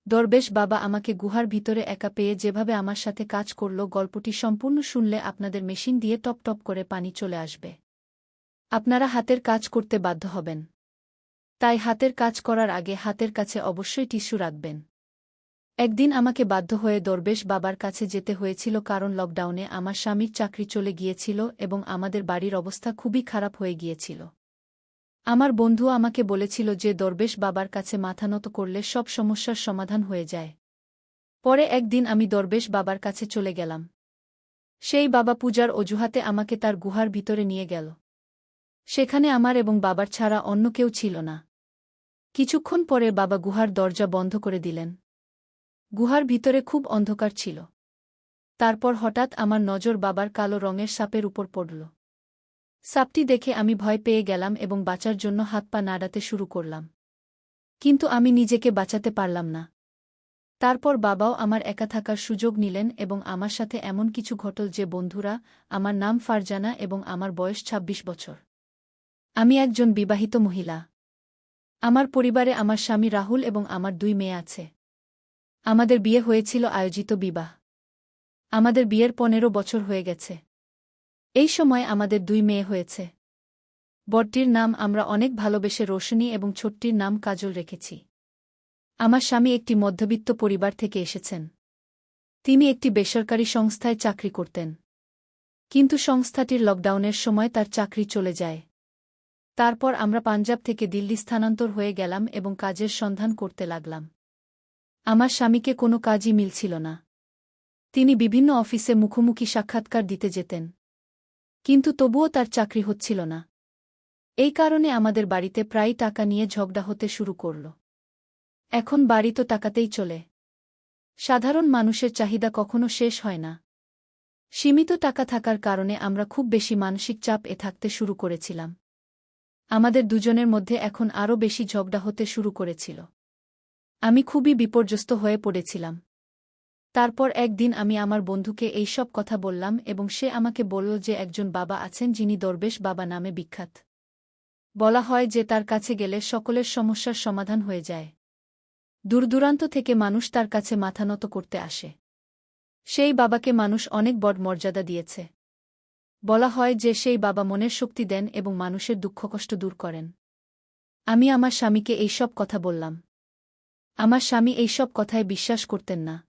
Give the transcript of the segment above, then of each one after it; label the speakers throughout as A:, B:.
A: দরবেশ বাবা আমাকে গুহার ভিতরে একা পেয়ে যেভাবে আমার সাথে কাজ করল, গল্পটি সম্পূর্ণ শুনলে আপনাদের মেশিন দিয়ে টপ টপ করে পানি চলে আসবে। আপনারা হাতের কাজ করতে বাধ্য হবেন। তাই হাতের কাজ করার আগে হাতের কাছে অবশ্যই টিস্যু রাখবেন। একদিন আমাকে বাধ্য হয়ে দরবেশ বাবার কাছে যেতে হয়েছিল, কারণ লকডাউনে আমার স্বামীর চাকরি চলে গিয়েছিল এবং আমাদের বাড়ির অবস্থা খুবই খারাপ হয়ে গিয়েছিল। আমার বন্ধু আমাকে বলেছিল যে দরবেশ বাবার কাছে মাথা নত করলে সব সমস্যার সমাধান হয়ে যায়। পরে একদিন আমি দরবেশ বাবার কাছে চলে গেলাম। সেই বাবা পূজার অজুহাতে আমাকে তার গুহার ভিতরে নিয়ে গেল। সেখানে আমার এবং বাবার ছাড়া অন্য কেউ ছিল না। কিছুক্ষণ পরে বাবা গুহার দরজা বন্ধ করে দিলেন। গুহার ভিতরে খুব অন্ধকার ছিল। তারপর হঠাৎ আমার নজর বাবার কালো রঙের সাপের উপর পড়ল। সাপটি দেখে আমি ভয় পেয়ে গেলাম এবং বাঁচার জন্য হাত পা নাড়াতে শুরু করলাম। কিন্তু আমি নিজেকে বাঁচাতে পারলাম না। তারপর বাবাও আমার একা থাকার সুযোগ নিলেন এবং আমার সাথে এমন কিছু ঘটল যে বন্ধুরা, আমার নাম ফারজানা এবং আমার বয়স ২৬ বছর। আমি একজন বিবাহিত মহিলা। আমার পরিবারে আমার স্বামী রাহুল এবং আমার ২ মেয়ে আছে। আমাদের বিয়ে হয়েছিল আয়োজিত বিবাহ। আমাদের বিয়ের ১৫ বছর হয়ে গেছে। এই সময় আমাদের ২ মেয়ে হয়েছে। বড়টির নাম আমরা অনেক ভালোবেসে রোশনী এবং ছোটটির নাম কাজল রেখেছি। আমার স্বামী একটি মধ্যবিত্ত পরিবার থেকে এসেছেন। তিনি একটি বেসরকারি সংস্থায় চাকরি করতেন। কিন্তু সংস্থাটির লকডাউনের সময় তার চাকরি চলে যায়। তারপর আমরা পাঞ্জাব থেকে দিল্লি স্থানান্তর হয়ে গেলাম এবং কাজের সন্ধান করতে লাগলাম। আমার স্বামীকে কোনো কাজই মিলছিল না। তিনি বিভিন্ন অফিসে মুখোমুখি সাক্ষাৎকার দিতে যেতেন। কিন্তু তবুও তার চাকরি হচ্ছিল না। এই কারণে আমাদের বাড়িতে প্রায়ই টাকা নিয়ে ঝগড়া হতে শুরু করল। এখন বাড়ি তো টাকাতেই চলে। সাধারণ মানুষের চাহিদা কখনো শেষ হয় না। সীমিত টাকা থাকার কারণে আমরা খুব বেশি মানসিক চাপ থাকতে শুরু করেছিলাম। আমাদের দুজনের মধ্যে এখন আরও বেশি ঝগড়া হতে শুরু করেছিল। আমি খুবই বিপর্যস্ত হয়ে পড়েছিলাম। তারপর একদিন আমি আমার বন্ধুকে এই সব কথা বললাম এবং সে আমাকে বলল যে একজন বাবা আছেন যিনি দরবেশ বাবা নামে বিখ্যাত। বলা হয় যে তার কাছে গেলে সকলের সমস্যার সমাধান হয়ে যায়। দূরদূরান্ত থেকে মানুষ তার কাছে মাথা নত করতে আসে। সেই বাবাকে মানুষ অনেক বড় মর্যাদা দিয়েছে। বলা হয় যে সেই বাবা মনের শক্তি দেন এবং মানুষের দুঃখকষ্ট দূর করেন। আমি আমার স্বামীকে এই সব কথা বললাম। আমার স্বামী এই সব কথায় বিশ্বাস করতেন না।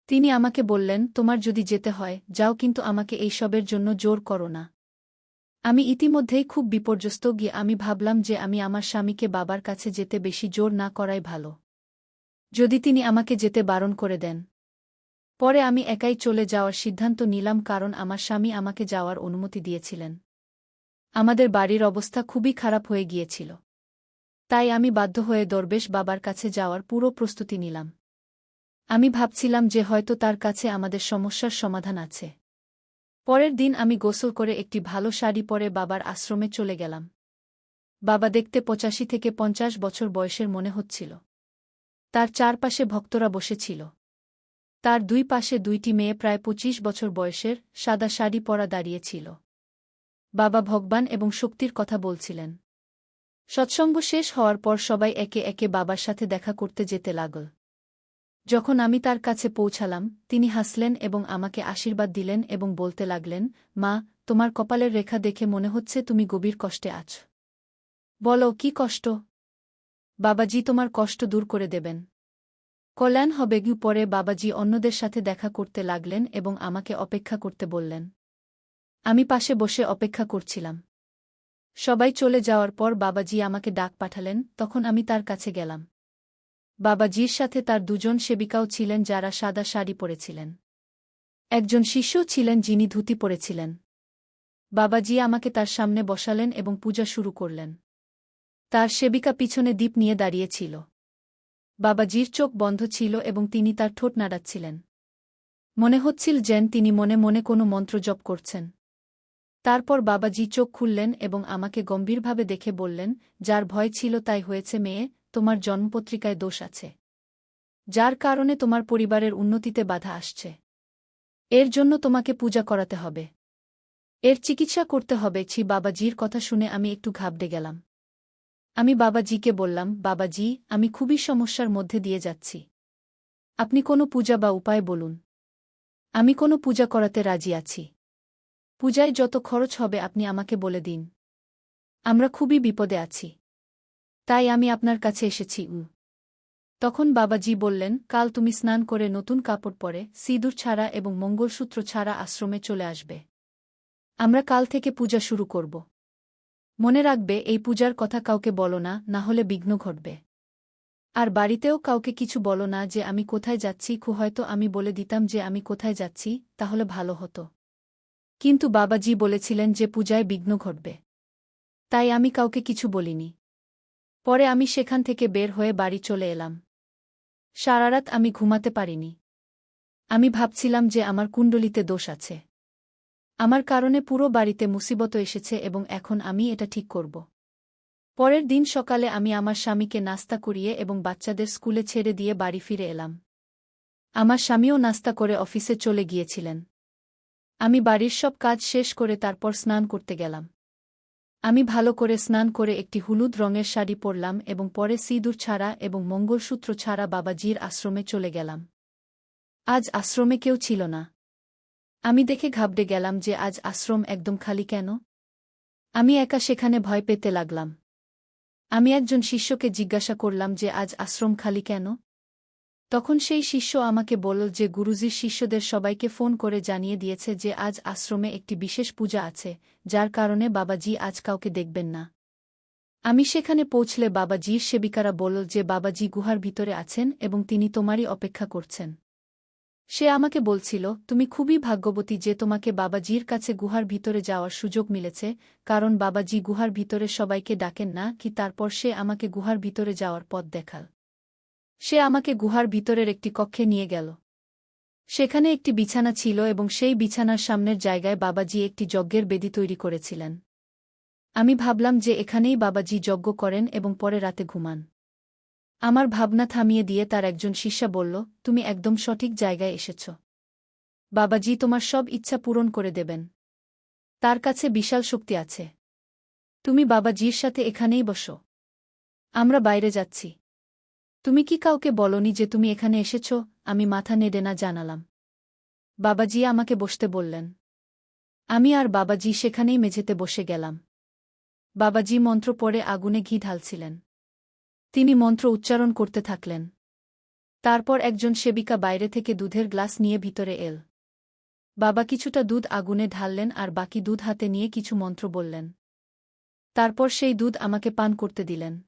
A: তিনি আমাকে বললেন, তোমার যদি যেতে হয় যাও, কিন্তু আমাকে এই সবের জন্য জোর করো না। আমি ইতিমধ্যেই খুব বিপর্যস্ত গিয়ে আমি ভাবলাম যে আমি আমার স্বামীকে বাবার কাছে যেতে বেশি জোর না করাই ভালো। যদি তিনি আমাকে যেতে বারণ করে দেন। পরে আমি একাই চলে যাওয়ার সিদ্ধান্ত নিলাম, কারণ আমার স্বামী আমাকে যাওয়ার অনুমতি দিয়েছিলেন। আমাদের বাড়ির অবস্থা খুবই খারাপ হয়ে গিয়েছিল। তাই আমি বাধ্য হয়ে দরবেশ বাবার কাছে যাওয়ার পুরো প্রস্তুতি নিলাম। আমি ভাবছিলাম যে হয়তো তার কাছে আমাদের সমস্যার সমাধান আছে। পরের দিন আমি গোসল করে একটি ভালো শাড়ি পরে বাবার আশ্রমে চলে গেলাম। বাবা দেখতে ৮৫ থেকে ৫০ বছর বয়সের মনে হচ্ছিল। তার চারপাশে ভক্তরা বসেছিল। তার ২ পাশে ২টি মেয়ে প্রায় ২৫ বছর বয়সের, সাদা শাড়ি পরা দাঁড়িয়েছিল। বাবা ভগবান এবং শক্তির কথা বলছিলেন। সৎসঙ্গ শেষ হওয়ার পর সবাই একে একে বাবার সাথে দেখা করতে যেতে লাগল। যখন আমি তার কাছে পৌঁছালাম, তিনি হাসলেন এবং আমাকে আশীর্বাদ দিলেন এবং বলতে লাগলেন, মা, তোমার কপালের রেখা দেখে মনে হচ্ছে তুমি গভীর কষ্টে আছ। বলো, কি কষ্ট? বাবাজি তোমার কষ্ট দূর করে দেবেন। কল্যাণ হবে। পরে বাবাজি অন্যদের সাথে দেখা করতে লাগলেন এবং আমাকে অপেক্ষা করতে বললেন। আমি পাশে বসে অপেক্ষা করছিলাম। সবাই চলে যাওয়ার পর বাবাজি আমাকে ডাক পাঠালেন, তখন আমি তার কাছে গেলাম। বাবাজির সাথে তার ২ জন সেবিকাও ছিলেন যারা সাদা শাড়ি পরেছিলেন। একজন শিষ্যও ছিলেন যিনি ধুতি পরেছিলেন। বাবাজি আমাকে তার সামনে বসালেন এবং পূজা শুরু করলেন। তার সেবিকা পিছনে দীপ নিয়ে দাঁড়িয়েছিল। বাবাজির চোখ বন্ধ ছিল এবং তিনি তার ঠোঁট নাড়াচ্ছিলেন। মনে হচ্ছিল যেন তিনি মনে মনে কোনো মন্ত্র জপ করছেন। তারপর বাবাজি চোখ খুললেন এবং আমাকে গম্ভীরভাবে দেখে বললেন, যার ভয় ছিল তাই হয়েছে মেয়ে, তোমার জন্মপত্রিকায় দোষ আছে। যার কারণে তোমার পরিবারের উন্নতিতে বাধা আসছে। এর জন্য তোমাকে পূজা করাতে হবে। এর চিকিৎসা করতে হবে। বাবাজির কথা শুনে আমি একটু ঘাবড়ে গেলাম। আমি বাবাজিকে বললাম, বাবাজি, আমি খুবই সমস্যার মধ্যে দিয়ে যাচ্ছি। আপনি কোনো পূজা বা উপায় বলুন। আমি কোনো পূজা করাতে রাজি আছি। পূজায় যত খরচ হবে আপনি আমাকে বলে দিন। আমরা খুবই বিপদে আছি। তাই আমি আপনার কাছে এসেছি। তখন বাবাজি বললেন, কাল তুমি স্নান করে নতুন কাপড় পরে সিঁদুর ছাড়া এবং মঙ্গলসূত্র ছাড়া আশ্রমে চলে আসবে। আমরা কাল থেকে পূজা শুরু করব। মনে রাখবে এই পূজার কথা কাউকে বলো না, না হলে বিঘ্ন ঘটবে। আর বাড়িতেও কাউকে কিছু বলো না যে আমি কোথায় যাচ্ছি। হয়তো আমি বলে দিতাম যে আমি কোথায় যাচ্ছি, তাহলে ভালো হতো। কিন্তু বাবাজি বলেছিলেন যে পূজায় বিঘ্ন ঘটবে। তাই আমি কাউকে কিছু বলিনি। পরে আমি সেখান থেকে বের হয়ে বাড়ি চলে এলাম। সারারাত আমি ঘুমাতে পারিনি। আমি ভাবছিলাম যে আমার কুণ্ডলিতে দোষ আছে। আমার কারণে পুরো বাড়িতে মুসিবত এসেছে এবং এখন আমি এটা ঠিক করব। পরের দিন সকালে আমি আমার স্বামীকে নাস্তা করিয়ে এবং বাচ্চাদের স্কুলে ছেড়ে দিয়ে বাড়ি ফিরে এলাম। আমার স্বামীও নাস্তা করে অফিসে চলে গিয়েছিলেন। আমি বাড়ির সব কাজ শেষ করে তারপর স্নান করতে গেলাম। আমি ভালো করে স্নান করে একটি হলুদ রঙের শাড়ি পরলাম এবং পরে সিঁদুর ছাড়া এবং মঙ্গলসূত্র ছাড়া বাবাজির আশ্রমে চলে গেলাম। আজ আশ্রমে কেউ ছিল না। আমি দেখে ঘাবড়ে গেলাম যে আজ আশ্রম একদম খালি কেন। আমি একা সেখানে ভয় পেতে লাগলাম। আমি একজন শিষ্যকে জিজ্ঞাসা করলাম যে আজ আশ্রম খালি কেন। তখন সেই শিষ্য আমাকে বলল যে গুরুজির শিষ্যদের সবাইকে ফোন করে জানিয়ে দিয়েছে যে আজ আশ্রমে একটি বিশেষ পূজা আছে, যার কারণে বাবাজি আজ কাউকে দেখবেন না। আমি সেখানে পৌঁছলে বাবাজির সেবিকারা বলল যে বাবাজি গুহার ভিতরে আছেন এবং তিনি তোমারই অপেক্ষা করছেন। সে আমাকে বলছিল, তুমি খুবই ভাগ্যবতী যে তোমাকে বাবাজির কাছে গুহার ভিতরে যাওয়ার সুযোগ মিলেছে, কারণ বাবাজি গুহার ভিতরে সবাইকে ডাকেন না। তারপর সে আমাকে গুহার ভিতরে যাওয়ার পথ দেখাল। সে আমাকে গুহার ভিতরের একটি কক্ষে নিয়ে গেল। সেখানে একটি বিছানা ছিল এবং সেই বিছানার সামনের জায়গায় বাবাজি একটি যজ্ঞের বেদি তৈরি করেছিলেন। আমি ভাবলাম যে এখানেই বাবাজি যজ্ঞ করেন এবং পরে রাতে ঘুমান। আমার ভাবনা থামিয়ে দিয়ে তার একজন শিষ্যা বলল, তুমি একদম সঠিক জায়গায় এসেছ। বাবাজি তোমার সব ইচ্ছা পূরণ করে দেবেন। তার কাছে বিশাল শক্তি আছে। তুমি বাবাজির সাথে এখানেই বসো। আমরা বাইরে যাচ্ছি। তুমি কি কাউকে বলনি যে তুমি এখানে এসেছ? আমি মাথা নেড়ে না জানালাম। বাবাজি আমাকে বসতে বললেন। আমি আর বাবাজি সেখানেই মেঝেতে বসে গেলাম। বাবাজি মন্ত্র পড়ে আগুনে ঘি ঢালছিলেন। তিনি মন্ত্র উচ্চারণ করতে থাকলেন। তারপর একজন সেবিকা বাইরে থেকে দুধের গ্লাস নিয়ে ভিতরে এল। বাবা কিছুটা দুধ আগুনে ঢাললেন আর বাকি দুধ হাতে নিয়ে কিছু মন্ত্র বললেন। তারপর সেই দুধ আমাকে পান করতে দিলেন।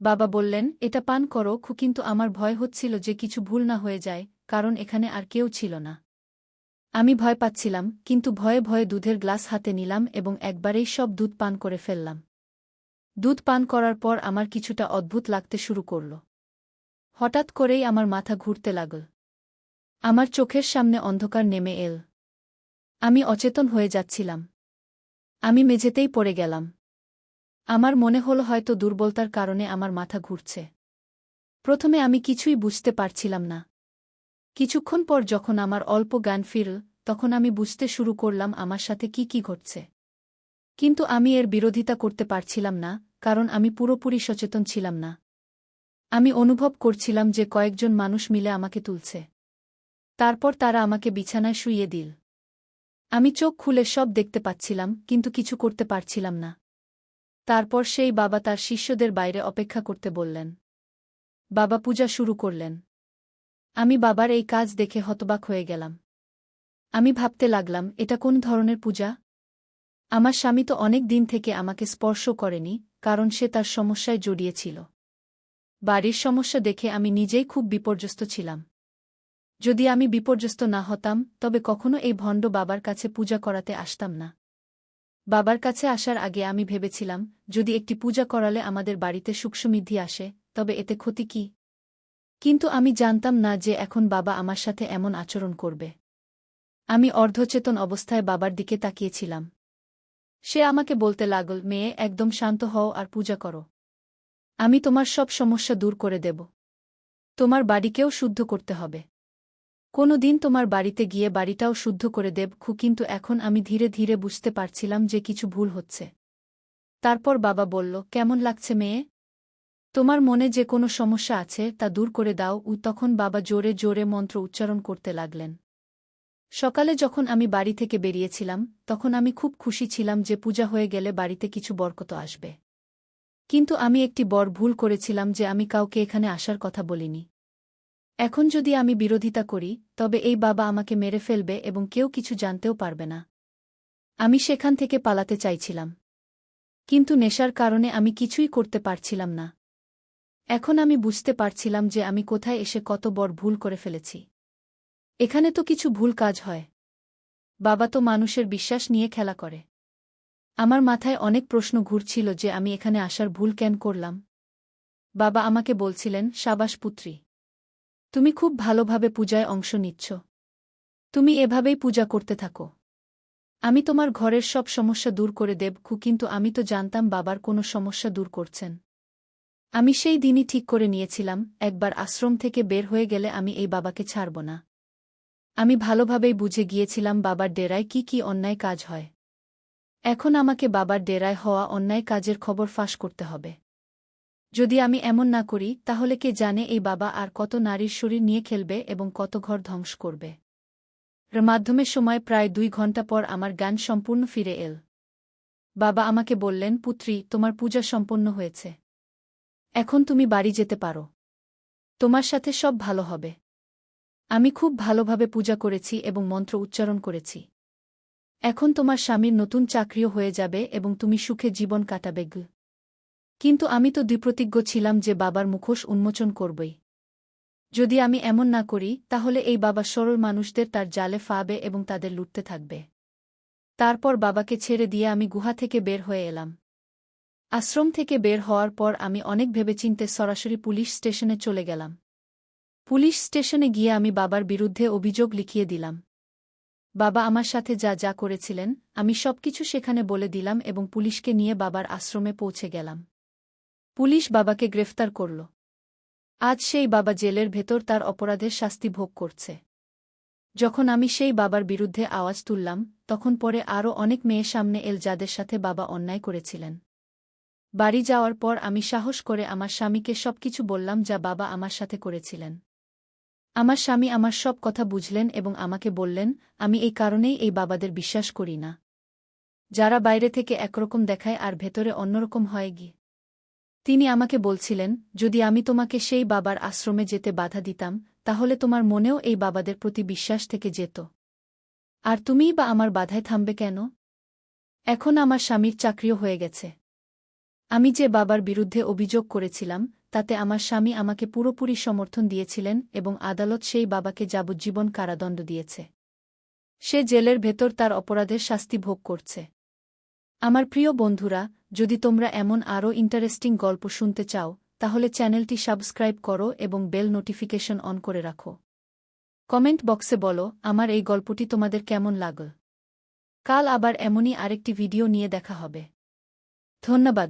A: বাবা বললেন, এটা পান করো। কিন্তু আমার ভয় হচ্ছিল যে কিছু ভুল না হয়ে যায়, কারণ এখানে আর কেউ ছিল না। আমি ভয় পাচ্ছিলাম, কিন্তু ভয়ে ভয়ে দুধের গ্লাস হাতে নিলাম এবং একবারেই সব দুধ পান করে ফেললাম। দুধ পান করার পর আমার কিছুটা অদ্ভুত লাগতে শুরু করল। হঠাৎ করেই আমার মাথা ঘুরতে লাগল। আমার চোখের সামনে অন্ধকার নেমে এল। আমি অচেতন হয়ে যাচ্ছিলাম। আমি মেঝেতেই পড়ে গেলাম। আমার মনে হল হয়তো দুর্বলতার কারণে আমার মাথা ঘুরছে। প্রথমে আমি কিছুই বুঝতে পারছিলাম না। কিছুক্ষণ পর যখন আমার অল্প জ্ঞান ফিরল, তখন আমি বুঝতে শুরু করলাম আমার সাথে কি কি ঘটছে। কিন্তু আমি এর বিরোধিতা করতে পারছিলাম না, কারণ আমি পুরোপুরি সচেতন ছিলাম না। আমি অনুভব করছিলাম যে কয়েকজন মানুষ মিলে আমাকে তুলছে। তারপর তারা আমাকে বিছানায় শুইয়ে দিল। আমি চোখ খুলে সব দেখতে পাচ্ছিলাম, কিন্তু কিছু করতে পারছিলাম না। তারপর সেই বাবা তার শিষ্যদের বাইরে অপেক্ষা করতে বললেন। বাবা পূজা শুরু করলেন। আমি বাবার এই কাজ দেখে হতবাক হয়ে গেলাম। আমি ভাবতে লাগলাম, এটা কোন ধরনের পূজা? আমার স্বামী তো অনেক দিন থেকে আমাকে স্পর্শ করেনি, কারণ সে তার সমস্যায় জড়িয়েছিল। বাড়ির সমস্যা দেখে আমি নিজেই খুব বিপর্যস্ত ছিলাম। যদি আমি বিপর্যস্ত না হতাম, তবে কখনো এই ভণ্ড বাবার কাছে পূজা করাতে আসতাম না। বাবার কাছে আসার আগে আমি ভেবেছিলাম, যদি একটি পূজা করালে আমাদের বাড়িতে সুখসমৃদ্ধি আসে, তবে এতে ক্ষতি কি? কিন্তু আমি জানতাম না যে এখন বাবা আমার সাথে এমন আচরণ করবে। আমি অর্ধচেতন অবস্থায় বাবার দিকে তাকিয়েছিলাম। সে আমাকে বলতে লাগল, মেয়ে, একদম শান্ত হও আর পূজা করো। আমি তোমার সব সমস্যা দূর করে দেব। তোমার বাড়িকেও শুদ্ধ করতে হবে। কোনো দিন তোমার বাড়িতে গিয়ে বাড়িটাও শুদ্ধ করে দেব। কিন্তু এখন আমি ধীরে ধীরে বুঝতে পারছিলাম যে কিছু ভুল হচ্ছে। তারপর বাবা বলল, কেমন লাগছে মেয়ে? তোমার মনে যে কোনো সমস্যা আছে তা দূর করে দাও। তখন বাবা জোরে জোরে মন্ত্র উচ্চারণ করতে লাগলেন। সকালে যখন আমি বাড়ি থেকে বেরিয়েছিলাম, তখন আমি খুব খুশি ছিলাম যে পূজা হয়ে গেলে বাড়িতে কিছু বরকত আসবে। কিন্তু আমি একটি বড় ভুল করেছিলাম যে আমি কাউকে এখানে আসার কথা বলিনি। এখন যদি আমি বিরোধিতা করি, তবে এই বাবা আমাকে মেরে ফেলবে এবং কেউ কিছু জানতেও পারবে না। আমি সেখান থেকে পালাতে চাইছিলাম, কিন্তু নেশার কারণে আমি কিছুই করতে পারছিলাম না। এখন আমি বুঝতে পারছিলাম যে আমি কোথায় এসে কত বড় ভুল করে ফেলেছি। এখানে তো কিছু ভুল কাজ হয়। বাবা তো মানুষের বিশ্বাস নিয়ে খেলা করে। আমার মাথায় অনেক প্রশ্ন ঘুরছিল যে আমি এখানে আসার ভুল কেন করলাম। বাবা আমাকে বলছিলেন, সাবাস পুত্রী, তুমি খুব ভালোভাবে পূজায় অংশ নিচ্ছ। তুমি এভাবেই পূজা করতে থাকো। আমি তোমার ঘরের সব সমস্যা দূর করে দেব। কিন্তু আমি তো জানতাম বাবার কোনো সমস্যা দূর করছেন। আমি সেই দিনই ঠিক করে নিয়েছিলাম, একবার আশ্রম থেকে বের হয়ে গেলে আমি এই বাবাকে ছাড়ব না। আমি ভালোভাবেই বুঝে গিয়েছিলাম বাবার ডেরায় কি কি অন্যায় কাজ হয়। এখন আমাকে বাবার ডেরায় হওয়া অন্যায় কাজের খবর ফাঁস করতে হবে। যদি আমি এমন না করি, তাহলে কে জানে এই বাবা আর কত নারীর শরীর নিয়ে খেলবে এবং কত ঘর ধ্বংস করবে। মাধ্যমের সময় প্রায় 2 ঘণ্টা পর আমার জ্ঞান সম্পূর্ণ ফিরে এল। বাবা আমাকে বললেন, পুত্রী, তোমার পূজা সম্পন্ন হয়েছে। এখন তুমি বাড়ি যেতে পারো। তোমার সাথে সব ভালো হবে। আমি খুব ভালোভাবে পূজা করেছি এবং মন্ত্র উচ্চারণ করেছি। এখন তোমার স্বামীর নতুন চাকরিও হয়ে যাবে এবং তুমি সুখে জীবন কাটাবে। কিন্তু আমি তো দৃঢ়প্রতিজ্ঞ ছিলাম যে বাবার মুখোশ উন্মোচন করবই। যদি আমি এমন না করি, তাহলে এই বাবা সরল মানুষদের তার জালে ফাবে এবং তাদের লুটতে থাকবে। তারপর বাবাকে ছেড়ে দিয়ে আমি গুহা থেকে বের হয়ে এলাম। আশ্রম থেকে বের হওয়ার পর আমি অনেক ভেবেচিন্তে সরাসরি পুলিশ স্টেশনে চলে গেলাম। পুলিশ স্টেশনে গিয়ে আমি বাবার বিরুদ্ধে অভিযোগ লিখিয়ে দিলাম। বাবা আমার সাথে যা যা করেছিলেন, আমি সবকিছু সেখানে বলে দিলাম এবং পুলিশকে নিয়ে বাবার আশ্রমে পৌঁছে গেলাম। পুলিশ বাবাকে গ্রেফতার করল। আজ সেই বাবা জেলের ভেতর তার অপরাধের শাস্তি ভোগ করছে। যখন আমি সেই বাবার বিরুদ্ধে আওয়াজ তুললাম, তখন পরে আরও অনেক মেয়ে সামনে এল যাদের সাথে বাবা অন্যায় করেছিলেন। বাড়ি যাওয়ার পর আমি সাহস করে আমার স্বামীকে সবকিছু বললাম যা বাবা আমার সাথে করেছিলেন। আমার স্বামী আমার সব কথা বুঝলেন এবং আমাকে বললেন, আমি এই কারণেই এই বাবাদের বিশ্বাস করি না। যারা বাইরে থেকে একরকম দেখায় আর ভেতরে অন্যরকম হয় গিয়ে। তিনি আমাকে বলছিলেন, যদি আমি তোমাকে সেই বাবার আশ্রমে যেতে বাধা দিতাম, তাহলে তোমার মনেও এই বাবাদের প্রতি বিশ্বাস থেকে যেত। আর তুমিই বা আমার বাধায় থামবে কেন? এখন আমার স্বামীর চাকরিও হয়ে গেছে। আমি যে বাবার বিরুদ্ধে অভিযোগ করেছিলাম, তাতে আমার স্বামী আমাকে পুরোপুরি সমর্থন দিয়েছিলেন এবং আদালত সেই বাবাকে যাবজ্জীবন কারাদণ্ড দিয়েছে। সে জেলের ভেতর তার অপরাধের শাস্তি ভোগ করছে। আমার প্রিয় বন্ধুরা, যদি তোমরা এমন আরও ইন্টারেস্টিং গল্প শুনতে চাও, তাহলে চ্যানেলটি সাবস্ক্রাইব করো এবং বেল নোটিফিকেশন অন করে রাখো। কমেন্ট বক্সে বলো আমার এই গল্পটি তোমাদের কেমন লাগল। কাল আবার এমনই আরেকটি ভিডিও নিয়ে দেখা হবে। ধন্যবাদ।